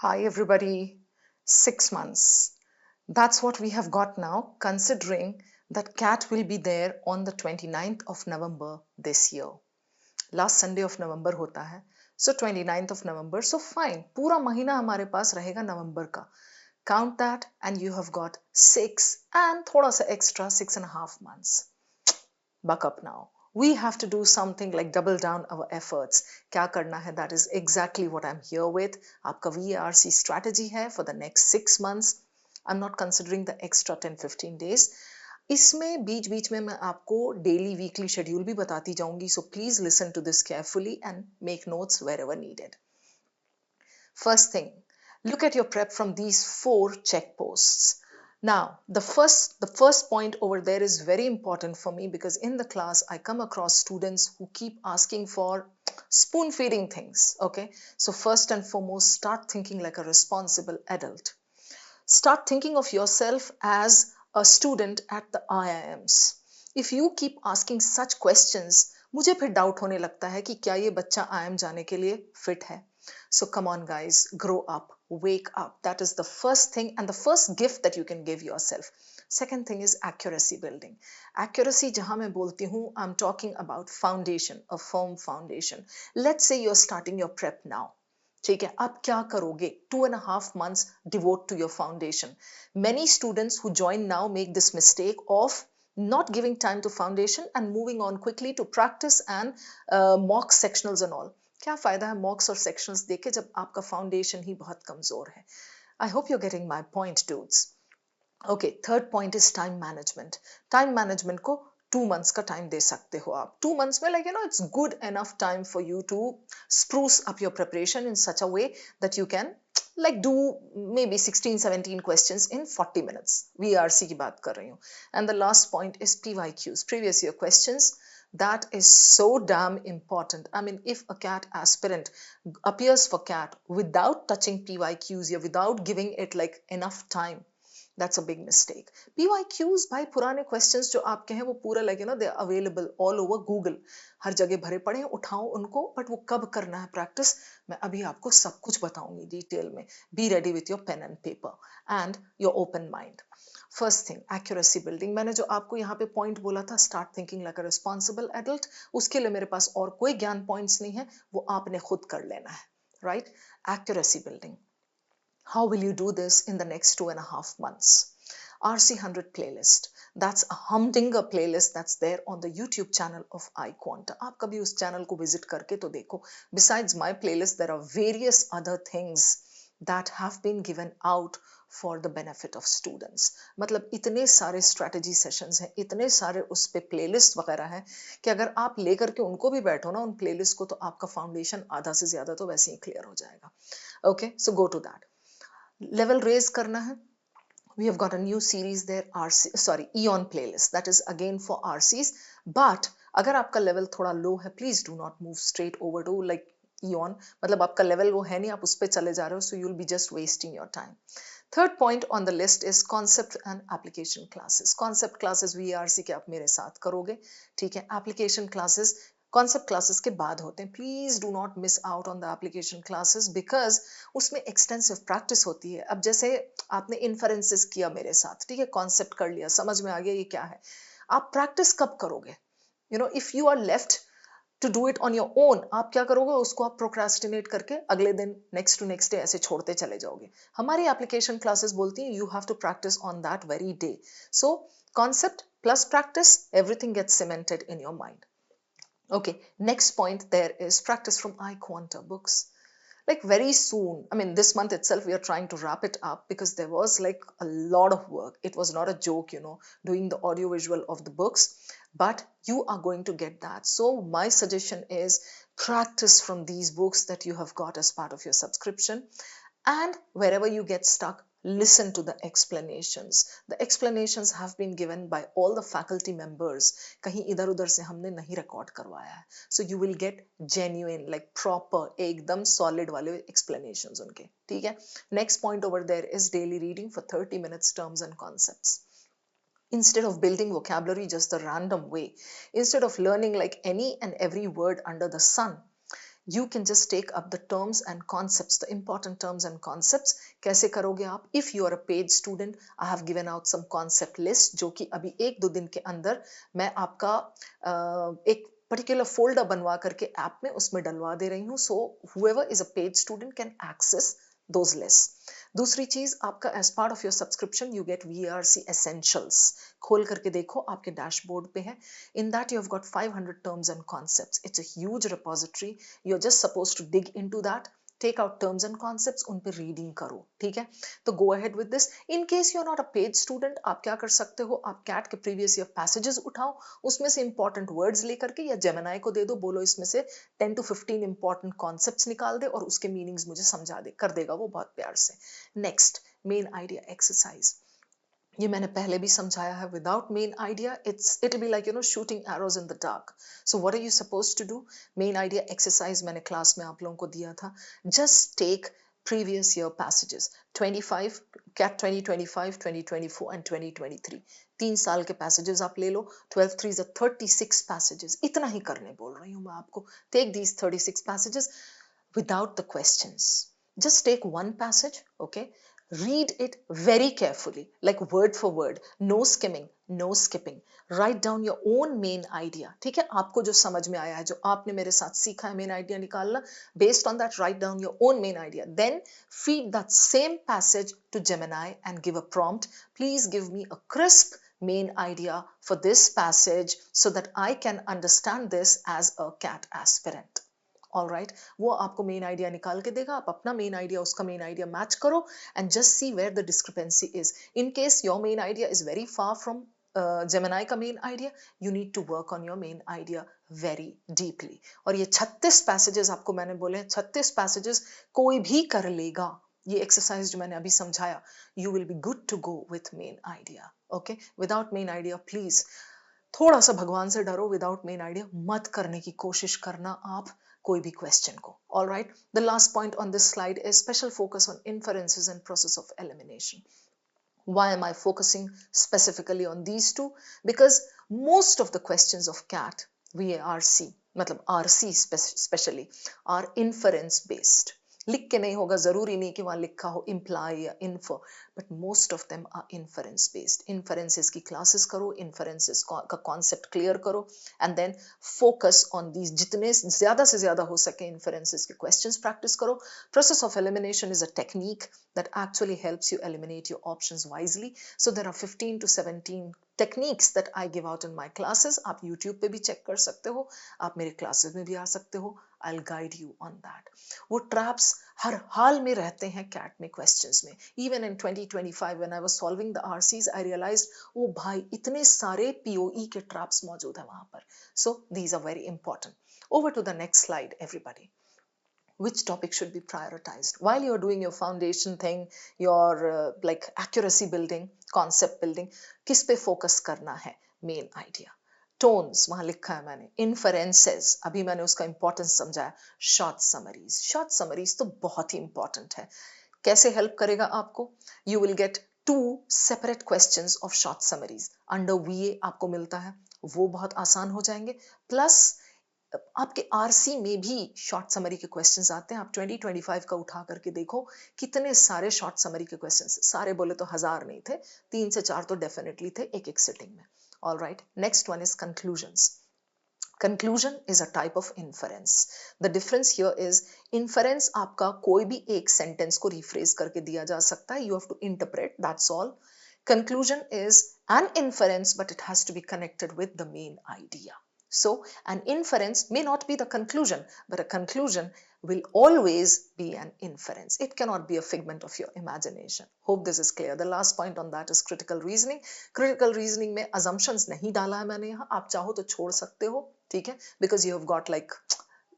Hi, everybody. 6 months. That's what we have got now, considering that CAT will be there on the 29th of November this year. Last Sunday of November होता है. So 29th of November. So fine. पूरा महीना हमारे पास रहेगा नवंबर का. Count that and you have got 6 and थोड़ा सा extra 6.5 months. Buck up now. We have to do something like double down our efforts. क्या करना है? That is exactly what I'm here with. आपका VARC strategy है for the next 6 months. I'm not considering the extra 10-15 days. इसमें बीच बीच में मैं आपको daily weekly schedule भी बताती जाऊंगी. So please listen to this carefully and make notes wherever needed. First thing, look at your prep from these 4 checkposts. Now, the first point over there is very important for me because in the class I come across students who keep asking for spoon feeding things. Okay, so first and foremost, start thinking like a responsible adult. Start thinking of yourself as a student at the IIMs. If you keep asking such questions, मुझे फिर doubt होने लगता है कि क्या ये बच्चा IIM जाने के लिए फिट है. So come on guys, grow up, wake up. That is the first thing and the first gift that you can give yourself. Second thing is accuracy building. Accuracy जहाँ मैं बोलती हूँ, I'm talking about foundation, a firm foundation. Let's say you're starting your prep now. ठीक है, आप क्या करोगे? 2.5 months devote to your foundation. Many students who join now make this mistake of not giving time to foundation and moving on quickly to practice and mock sectionals and all. क्या फायदा है mocks और sectionals देके जब आपका foundation ही बहुत कमजोर है? I hope you're getting my point, dudes. Okay, third point is time management. Time management को 2 months का time दे सकते हो आप. 2 months में it's good enough time for you to spruce up your preparation in such a way that you can do maybe 16-17 questions in 40 minutes. VRC की बात कर रही हूँ. And the last point is PYQs, previous year questions. That is so damn important. I mean, if a CAT aspirant appears for CAT without touching PYQs or without giving it enough time, that's a big mistake. PYQs भाई पुराने questions जो आपके हैं वो पूरा they are available all over Google. हर जगह भरे पड़े हैं, उठाओ उनको, but वो कब करना है practice मैं अभी आपको सब कुछ बताऊंगी detail में. Be ready with your pen and paper and your open mind. First thing, accuracy building. मैंने जो आपको यहाँ पे point बोला था, start thinking like a responsible adult, उसके लिए मेरे पास और कोई ज्ञान points नहीं है, वो आपने खुद कर लेना है, right? Accuracy building. How will you do this in the next 2.5 months? RC100 playlist. That's a humdinger playlist that's there on the YouTube channel of iQuanta. आप कभी उस channel को visit करके तो देखो. Besides my playlist, there are various other things that have been given out for the benefit of students. मतलब इतने सारे strategy sessions हैं, इतने सारे उस पे playlist वगैरह हैं कि अगर आप लेकर के उनको भी बैठो ना उन playlist को, तो आपका foundation आधा से ज्यादा तो वैसे ही clear हो जाएगा. Okay, so go to that. Level raise करना है. We have got a new series there, EON playlist. That is again for RCs. But अगर आपका level थोड़ा low है, please do not move straight over to EON. मतलब आपका level वो है नहीं, आप उस पे चले जा रहे हो, so you'll be just wasting your time. Third point on the list is concept and application classes. Concept classes VRC के आप मेरे साथ करोगे, ठीक है? Application classes कॉन्सेप्ट क्लासेस के बाद होते हैं. Please do not miss out on the application classes because उसमें एक्सटेंसिव प्रैक्टिस होती है. अब जैसे आपने इन्फरेंसेस किया मेरे साथ, ठीक है, कॉन्सेप्ट कर लिया, समझ में आ गया ये क्या है, आप प्रैक्टिस कब करोगे? If you are left to do it on your own, आप क्या करोगे? उसको आप प्रोक्रास्टिनेट करके अगले दिन नेक्स्ट टू नेक्स्ट डे ऐसे छोड़ते चले जाओगे. हमारी एप्लीकेशन क्लासेस बोलती हैं you have to practice on that very day. So concept plus practice, everything gets cemented in your mind. Okay, next point there is practice from iQuanta books. Very soon, I mean this month itself we are trying to wrap it up because there was a lot of work. It was not a joke, doing the audio visual of the books, but you are going to get that. So my suggestion is practice from these books that you have got as part of your subscription, and wherever you get stuck, listen to the explanations. The explanations have been given by all the faculty members. कहीं इधर उधर से हमने नहीं record करवाया है. So you will get genuine, proper, एकदम solid वाले explanations उनके, ठीक है? Next point over there is daily reading for 30 minutes, terms and concepts. Instead of building vocabulary just the random way, instead of learning any and every word under the sun, You can just take up the terms and concepts, the important terms and concepts. कैसे करोगे आप? If you are a paid student, I have given out some concept list जो कि अभी 1-2 दिन के अंदर मैं आपका एक particular folder बनवा करके ऐप में उसमें डलवा दे रही हूँ. So whoever is a paid student can access those lists. दूसरी चीज आपका as part of your subscription you get VRC essentials. खोल करके देखो आपके डैशबोर्ड पे है. In that you have got 500 terms and concepts. It's a huge repository. You are just suppose to dig into that. Take out terms and concepts, उन पे reading करो. ठीक है, तो go ahead with this. In case you are not a paid student, आप क्या कर सकते हो, आप कैट के प्रीवियस ईयर पैसेजेस उठाओ, उसमें से इंपॉर्टेंट वर्ड्स लेकर के या जेमिनाई को दे दो, बोलो इसमें से 10 to 15 इंपॉर्टेंट कॉन्सेप्ट्स निकाल दे और उसके मीनिंग्स मुझे समझा दे. कर देगा वो बहुत प्यार से. Next, main idea exercise. ये मैंने पहले भी समझाया है. Without main idea it be like shooting arrows in the dark. So what are you suppose to do? Main idea exercise मैंने क्लास में आप लोगों को दिया था. जस्ट टेक previous year passages 25 CAT 2025 2024 and 2023. 3 साल के passages आप ले लो. 12 3 is 36 passages. इतना ही करने बोल रही हूँ मैं आपको. Take these 36 passages without the questions. Just take one passage, okay? Read it very carefully, like word for word. No skimming, no skipping. Write down your own main idea. ठीक है, आपको जो समझ में आया है, जो आपने मेरे साथ सीखा है main idea निकालना, based on that write down your own main idea. Then feed that same passage to Gemini and give a prompt. Please give me a crisp main idea for this passage so that I can understand this as a CAT aspirant. All right, वो आपको main idea निकाल के देगा. आप अपना main idea उसका main idea match करो and just see where the discrepancy is. In case your main idea is very far from Gemini का main idea, you need to work on your main idea very deeply. और ये 36 passages आपको मैंने बोले हैं, 36 passages कोई भी कर लेगा. ये एक्सरसाइज जो मैंने अभी समझाया, you will be good to go with main idea. Okay, without main idea please थोड़ा सा भगवान से डरो. विदाउट मेन आइडिया मत करने की कोशिश करना आप कोई भी क्वेश्चन को. All right, the last point on this slide is special focus on inferences and process of elimination. Why am I focusing specifically on these two? Because most of the questions of CAT, VARC, मतलब RC specially, are inference based. लिख के नहीं होगा, जरूरी नहीं कि वहां लिखा हो imply या infer, but most of them are inference based. Inferences की classes करो, inferences का concept clear करो, and then focus on these. जितने ज्यादा से ज्यादा हो सके inferences के questions practice करो. Process of elimination is a technique that actually helps you eliminate your options wisely. So there are 15 to 17 techniques that I give out in my classes. आप YouTube पे भी check कर सकते हो, आप मेरे classes में भी आ सकते हो. I'll guide you on that. वो traps हर हाल में रहते हैं CAT में questions में. Even in 2025 when I was solving the RCs, I realized ओ भाई इतने सारे POE के traps मौजूद हैं वहां पर. So these are very important. Over to the next slide, everybody. Which topic should be prioritized while you're doing your foundation thing, your like accuracy building, concept building? किस पे focus करना है? Main idea. Tones वहां लिखा है मैंने. Inferences अभी मैंने उसका importance समझाया. Short summaries तो बहुत ही important है. कैसे help करेगा आपको? You will get 2 separate questions of short summaries under VA आपको मिलता है, वो बहुत आसान हो जाएंगे. प्लस आपके आरसी में भी शॉर्ट समरी के क्वेश्चंस आते हैं. आप 2025 का उठा करके देखो कितने सारे शॉर्ट समरी के क्वेश्चंस. सारे बोले तो 1000 नहीं थे, 3 से 4 तो डेफिनेटली थे एक एक सिटिंग में. All right, next one is conclusions. Conclusion is a type of inference. The difference here is inference आपका कोई भी एक सेंटेंस को रिफ्रेज करके दिया जा सकता है. You have to interpret, that's all. Conclusion is an inference, but it has to be connected with the main idea. So an inference may not be the conclusion, but a conclusion will always be an inference. It cannot be a figment of your imagination. Hope this is clear. The last point on that is critical reasoning. Critical reasoning में assumptions नहीं डाला है मैंने यहाँ. आप चाहो तो छोड़ सकते हो, ठीक है, because you have got like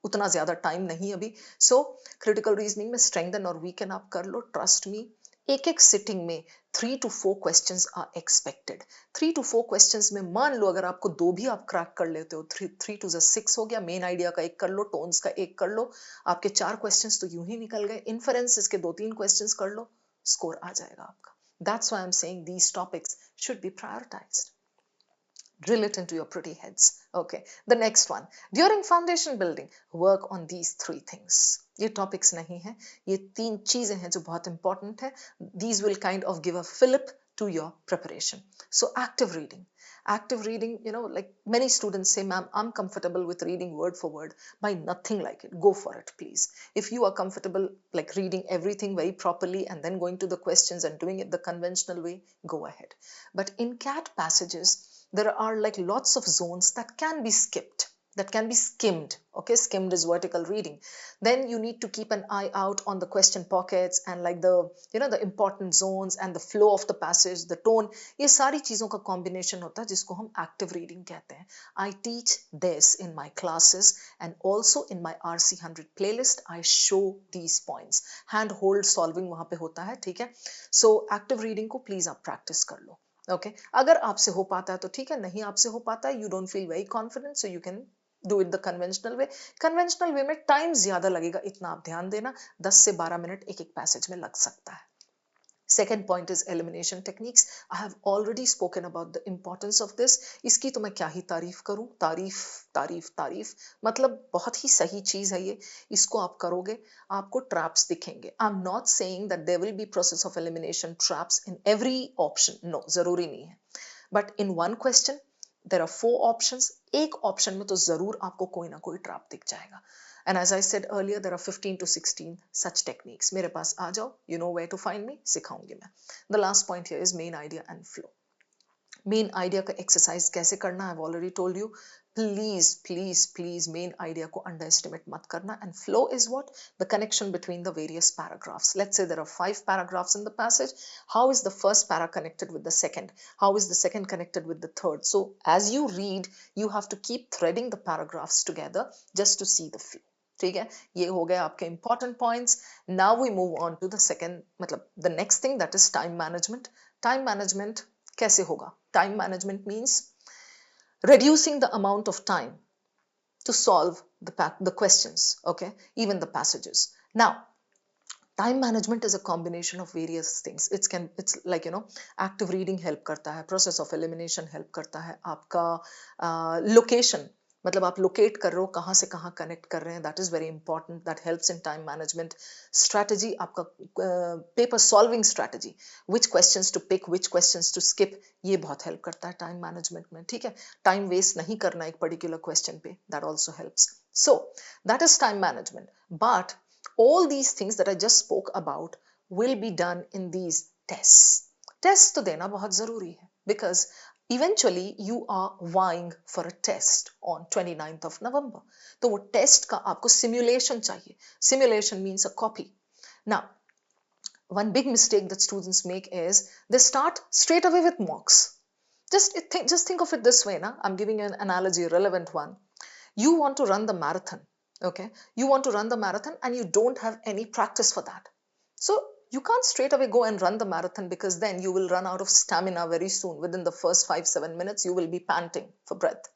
उतना ज्यादा टाइम नहीं अभी. So critical reasoning में strengthen और weaken आप कर लो. Trust me, एक एक सिटिंग में 3 to 4 questions are expected. 3 to 4 questions में मान लो अगर आपको 2 भी आप क्रैक कर लेते हो, 3 to 6 हो गया. मेन आइडिया का एक कर लो, टोन्स का एक कर लो, आपके 4 questions तो यूं ही निकल गए. इन्फरेंसेस के 2-3 questions कर लो, स्कोर आ जाएगा आपका. That's why I'm saying these topics should be prioritized. Drill it into your pretty heads. Okay, the next one, during foundation building, work on these three things. ये topics नहीं है, ये तीन चीजें हैं जो बहुत important है. These will kind of give a fillip to your preparation. So active reading. Active reading, you know, like many students say, ma'am, I'm comfortable with reading word for word. By nothing like it. Go for it, please. If you are comfortable like reading everything very properly and then going to the questions and doing it the conventional way, go ahead. But in CAT passages, there are like lots of zones that can be skipped, that can be skimmed. Okay, skimmed is vertical reading. Then you need to keep an eye out on the question pockets and like the, you know, the important zones and the flow of the passage, the tone. ये सारी चीजों का combination होता है जिसको हम active reading कहते हैं. I teach this in my classes and also in my RC100 playlist. I show these points. Hand hold solving वहाँ पे होता है, ठीक है. So active reading को please आप practice कर लो. ओके अगर आपसे हो पाता है तो ठीक है, नहीं आपसे हो पाता है, you don't feel very confident, so you can do it the conventional way. Conventional way में टाइम ज्यादा लगेगा, इतना आप ध्यान देना, 10 से 12 मिनट एक एक पैसेज में लग सकता है. Second point is elimination techniques. I have already spoken about the importance of this. इसकी तो मैं क्या ही तारीफ करूं, तारीफ तारीफ तारीफ, मतलब बहुत ही सही चीज है ये. इसको आप करोगे आपको ट्रैप्स दिखेंगे. I am not saying that there will be process of elimination traps in every option, no, जरूरी नहीं है. But in one question there are 4 options. एक ऑप्शन में तो जरूर आपको कोई ना कोई ट्रैप दिख जाएगा. And as I said earlier, there are 15 to 16 such techniques. मेरे पास आ जाओ, you know where to find me, सिखाऊंगी मैं. The last point here is main idea and flow. Main idea का exercise कैसे करना, I've already told you. Please, please, please, main idea को underestimate मत करना. And flow is what? The connection between the various paragraphs. Let's say there are 5 paragraphs in the passage. How is the first para connected with the second? How is the second connected with the third? So as you read, you have to keep threading the paragraphs together just to see the flow. ठीक है, ये हो गए आपके important points. Now we move on to the second, मतलब the next thing, that is time management. Time management कैसे होगा? Time management means reducing the amount of time to solve the questions, okay, even the passages. Now time management is a combination of various things. It's like, you know, active reading help करता है, process of elimination help करता है, आपका location, मतलब आप locate कर रहे हो कहाँ से कहाँ कनेक्ट कर रहे हैं, that is very important, that helps in time management. Strategy, आपका paper solving strategy, which questions to pick, which questions to skip, ये बहुत हेल्प करता है टाइम मैनेजमेंट में. ठीक है, टाइम वेस्ट नहीं करना एक पर्टिकुलर क्वेश्चन पे, that also helps. So that is time management. But all these things that I just spoke about will be done in these tests. Tests तो देना बहुत जरूरी है, because eventually you are vying for a test on 29th of November. तो वो test का आपको simulation चाहिए. Simulation means a copy. Now, one big mistake that students make is they start straight away with mocks. Just think of it this way, na? I'm giving you an analogy, a relevant one. You want to run the marathon, okay? You want to run the marathon and you don't have any practice for that. So you can't straight away go and run the marathon, because then you will run out of stamina very soon. Within the first 5-7 minutes, you will be panting for breath.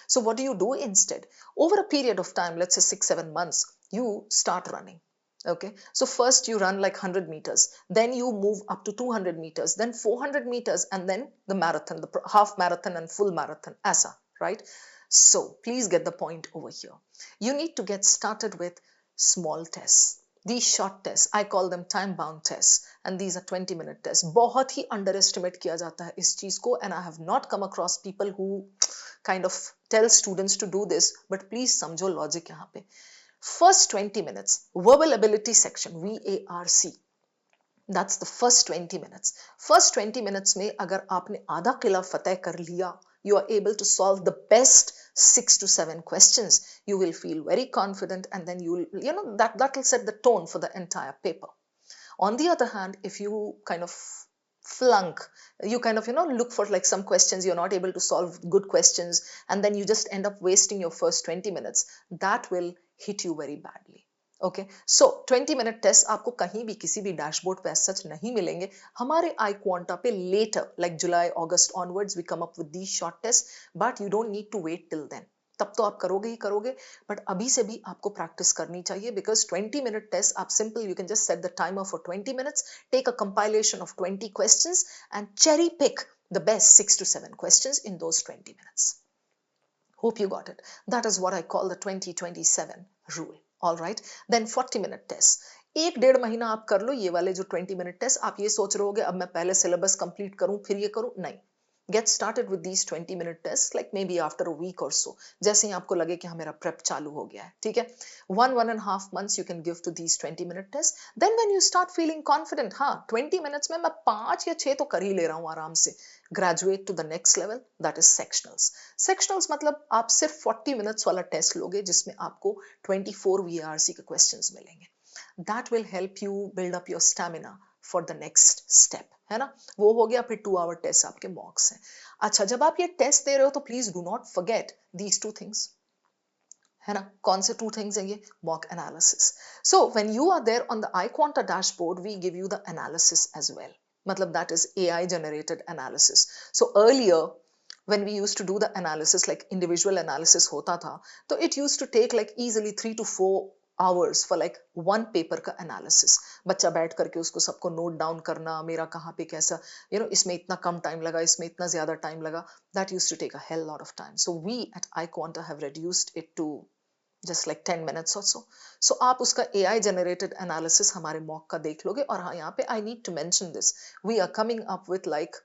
So what do you do instead? Over a period of time, let's say 6-7 months, you start running. Okay, so first you run like 100 meters, then you move up to 200 meters, then 400 meters, and then the marathon, the half marathon and full marathon, ASA, right? So please get the point over here. You need to get started with small tests. These short tests, I call them time bound tests, and these are 20-minute tests. बहुत ही underestimate किया जाता है इस चीज को, and I have not come across people who kind of tell students to do this, but please समझो logic यहाँ पे. First 20 minutes, verbal ability section, VARC. That's the first 20 minutes. First 20 minutes में अगर आपने आधा किला फतेह कर लिया, you are able to solve the best 6 to 7 questions. You will feel very confident, and then that will set the tone for the entire paper. On the other hand, if you kind of flunk, you kind of look for like some questions, you're not able to solve good questions, and then you just end up wasting your first 20 minutes, that will hit you very badly. Okay, so 20-minute test आपको कहीं भी किसी भी dashboard पे सच नहीं मिलेंगे. हमारे iQuanta पे later, like July, August onwards, we come up with these short tests, but you don't need to wait till then. तब तो आप करोगे ही करोगे, बट अभी से भी आपको प्रैक्टिस करनी चाहिए, because 20-minute टेस्ट आप simple, you can just set the timer for 20 minutes, take a compilation of 20 questions and cherry pick the best 6 to 7 questions in those 20 minutes. Hope you got it. That is what I call the 20-27 rule. All right. Then 40-minute test. 1-1.5 महीना आप कर लो ये वाले जो 20-minute test. आप ये सोच रहे होगे अब मैं पहले syllabus complete करूं फिर ये करूं, नहीं. Get started with these 20-minute tests like maybe after a week or so. जैसे ही आपको लगे कि हाँ मेरा prep चालू हो गया है, ठीक है? 1.5 months you can give to these 20-minute tests. Then when you start feeling confident, हाँ 20 minutes में मैं 5 या 6 तो कर ही ले रहा हूँ आराम से. Graduate to the next level, that is sectionals. Sectionals मतलब आप सिर्फ 40 minutes वाला test लोगे जिसमें आपको 24 VRC के questions मिलेंगे. That will help you build up your stamina for the next step, है ना? वो हो गया. फिर 2-hour test आपके mocks हैं. अच्छा, जब आप ये test दे रहे हो तो please do not forget these 2 things, है ना? कौन से 2 things हैं ये? Mock analysis. So when you are there on the iQuanta dashboard, we give you the analysis as well. मतलब that is AI generated analysis. So earlier when we used to do the analysis, like individual analysis होता था, तो it used to take like easily 3 to 4 hours for like one paper का analysis. बच्चा बैठ करके उसको सबको note down करना, मेरा कहाँ पे कैसा, इसमें इतना कम time लगा, इसमें इतना ज़्यादा time लगा. That used to take a hell lot of time. So we at iQuanta have reduced it to just like 10 minutes or so. So आप उसका AI generated analysis हमारे mock का देख लोगे. और हाँ, यहाँ पे I need to mention this. We are coming up with like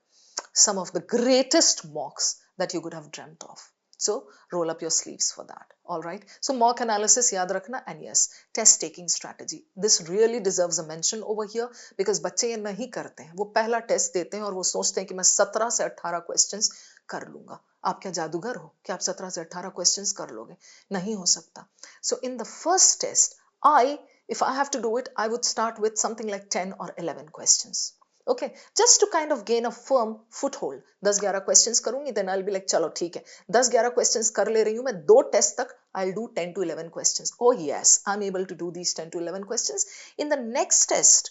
some of the greatest mocks that you could have dreamt of. So roll up your sleeves for that. All right. So mock analysis याद रखना. And yes, test taking strategy. This really deserves a mention over here because बच्चे ये नहीं करते हैं. वो पहला test देते हैं और वो सोचते हैं कि मैं 17 से 18 क्वेश्चंस कर लूंगा. आप क्या जादूगर हो कि आप 17 से 18 क्वेश्चंस कर लोगे? नहीं हो सकता. So in the first test, if I have to do it, I would start with something like 10 or 11 questions. Okay, just to kind of gain a firm foothold. 10-11 questions करूंगी, then I'll be like, चलो ठीक है, 10-11 questions कर ले रही हूँ मैं 2 test तक, I'll do 10 to 11 questions. Oh yes, I'm able to do these 10 to 11 questions. In the next test,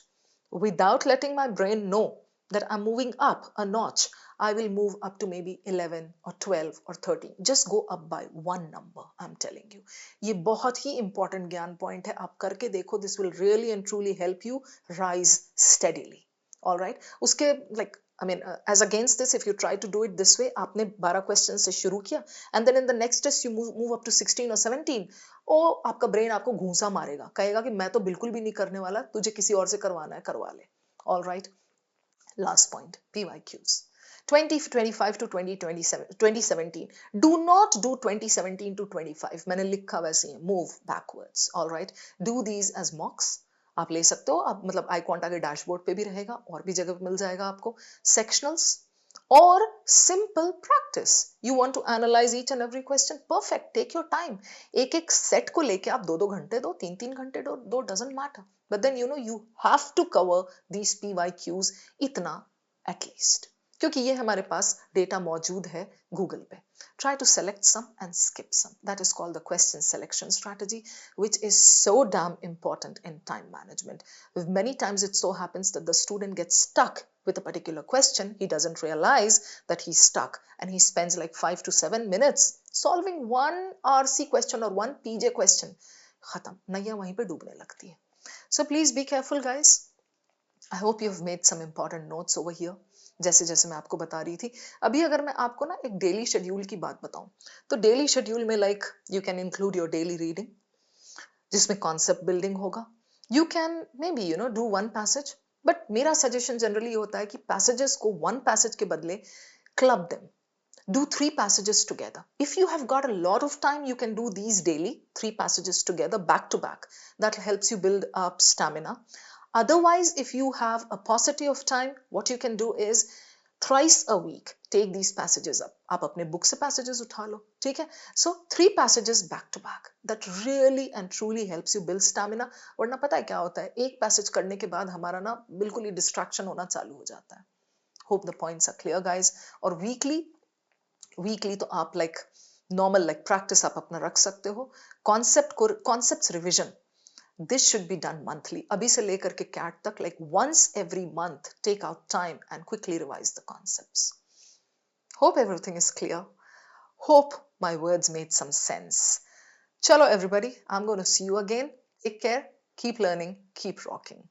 without letting my brain know that I'm moving up a notch, I will move up to maybe 11 or 12 or 13. Just go up by one number, I'm telling you. ये बहुत ही important ज्ञान point है. आप करके देखो. This will really and truly help you rise steadily. All right. उसके like as against this, if you try to do it this way, आपने 12 questions से शुरू किया and then in the next test you move up to 16 or 17, और आपका brain आपको घूंसा मारेगा, कहेगा कि मैं तो बिल्कुल भी नहीं करने वाला, तुझे किसी और से करवाना है करवा ले. All right. Last point, PYQs. 2025 to 2017. Do not do 2017 to 25. मैंने लिखा वैसे ही, move backwards. All right. Do these as mocks. आप ले सकते हो. आप मतलब iQuanta के डैशबोर्ड पे भी रहेगा, और भी जगह पे मिल जाएगा आपको. Sectionals or simple practice. You want to analyze each and every question? Perfect. Take your time. एक set को लेके आप 2-2 घंटे दो, 3-3 घंटे दो, doesn't matter. But then you have to cover these PYQs इतना at least. क्योंकि ये हमारे पास डेटा मौजूद है गूगल पे. Try to select some and skip some. That is called the question selection strategy, which is so damn important in time management. Many times it so happens that the student gets stuck with a particular question. He doesn't realize that he's stuck and he spends like 5 to 7 minutes solving one RC question or one PJ question. खत्म, नैया वहीं पे डूबने लगती है. So please be careful, guys. I hope you've made some important notes over here. जैसे जैसे मैं आपको बता रही थी. अभी अगर मैं आपको ना एक डेली शेड्यूल की बात बताऊं, तो डेली शेड्यूल में like you can include your daily reading, जिसमें कॉन्सेप्ट बिल्डिंग होगा. You can may be do one passage, but मेरा सजेशन जनरली होता है कि पैसेजेस को वन पैसेज के बदले club them. Do 3 passages together. If you have got a lot of time, you can do these daily, 3 passages together back to back. That helps you build up stamina. Otherwise, if you have a paucity of time, what you can do is thrice a week take these passages up. आप अपने book से passages उठा लो, ठीक है? So 3 passages back to back. That really and truly helps you build stamina. वरना पता है क्या होता है, एक passage करने के बाद हमारा ना बिल्कुल ही distraction होना चालू हो जाता है. Hope the points are clear, guys. और weekly तो आप like normal like practice आप अपना रख सकते हो. Concepts revision, this should be done monthly. अभी से लेकर के CAT तक like once every month take out time and quickly revise the concepts. Hope everything is clear. Hope my words made some sense. Chalo everybody, I'm going to see you again. Take care, keep learning, keep rocking.